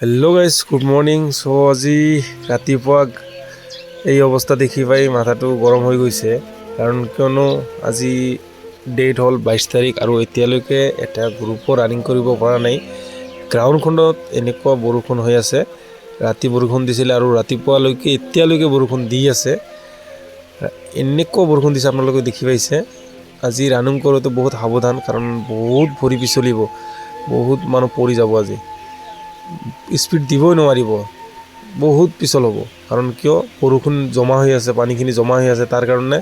Hello guys good morning. So আজি ৰাতিপুৱা এই অৱস্থা দেখি পাই মাথাটো গৰম হৈ গৈছে, কাৰণ কিয়নো আজি ডেট হ'ল 22 তাৰিখ আৰু এতিয়ালৈকে এটা গ্ৰুপৰ ৰানিং কৰিব পৰা নাই। গ্ৰাউণ্ডখনত এনেকুৱা বৰষুণ হৈ আছে, ৰাতি বৰষুণ দিছিলে আৰু ৰাতিপুৱালৈকে এতিয়ালৈকে বৰষুণ দি আছে। এনেকুৱা বৰষুণ দিছে আপোনালোকে দেখি পাইছে। আজি ৰানিং কৰোঁতে বহুত সাৱধান, কাৰণ বহুত ভৰি পিছলিব, বহুত মানুহ পৰি যাব। আজি স্পীড দিবই নোৱাৰিব, বহুত পিছল হ'ব, কাৰণ কিয় বৰষুণ জমা হৈ আছে, পানীখিনি জমা হৈ আছে, তাৰ কাৰণে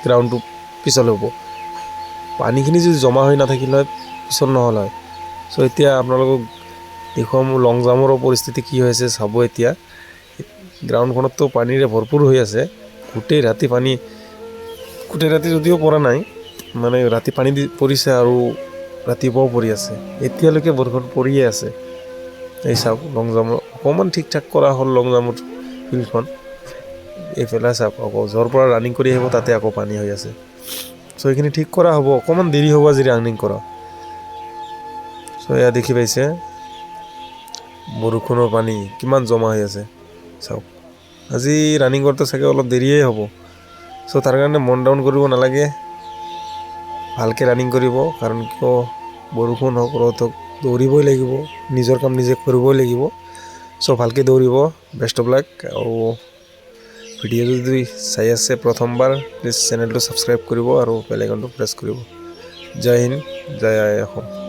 গ্ৰাউণ্ডটো পিছল হ'ব। পানীখিনি যদি জমা হৈ নাথাকিলে হয় পিছল নহ'ল হয়। চ' এতিয়া আপোনালোকক দেখুৱাম লং জাম্পৰ পৰিস্থিতি কি হৈছে চাব। এতিয়া গ্ৰাউণ্ডখনততো পানীৰে ভৰপূৰ হৈ আছে, গোটেই ৰাতি পানী, গোটেই ৰাতি যদিও পৰা নাই, মানে ৰাতি পানী পৰিছে আৰু ৰাতিপুৱাও পৰি আছে, এতিয়ালৈকে বৰষুণ পৰিয়ে আছে। এই চাওক লং জাম্পৰ অকণমান ঠিক ঠাক কৰা হ'ল লং জাম্পৰ ফিল্ডখন। এইফালে চাওক আকৌ য'ৰ পৰা ৰানিং কৰি আহিব তাতে আকৌ পানী হৈ আছে। চ' এইখিনি ঠিক কৰা হ'ব, অকণমান দেৰি হ'ব আজি ৰানিং কৰা। চ' এয়া দেখি পাইছে বৰষুণৰ পানী কিমান জমা হৈ আছে চাওক। আজি ৰানিং কৰোঁতে চাগে অলপ দেৰিয়ে হ'ব। চ' তাৰ কাৰণে মন ডাউন কৰিব নালাগে, ভালকৈ ৰানিং কৰিব, কাৰণ কিয় বৰষুণ হওক ৰ'দ হওক দৌৰিবই লাগিব, নিজৰ কাম নিজে কৰিবই লাগিব। চ' ভালকৈ দৌৰিব, বেষ্ট অফ লাক। আৰু ভিডিঅ' যদি চাই আছে প্ৰথমবাৰ, প্লিজ চেনেলটো ছাবস্ক্ৰাইব কৰিব আৰু বেল আইকনটো প্ৰেছ কৰিব। জয় হিন্দ, জয় আই অসম।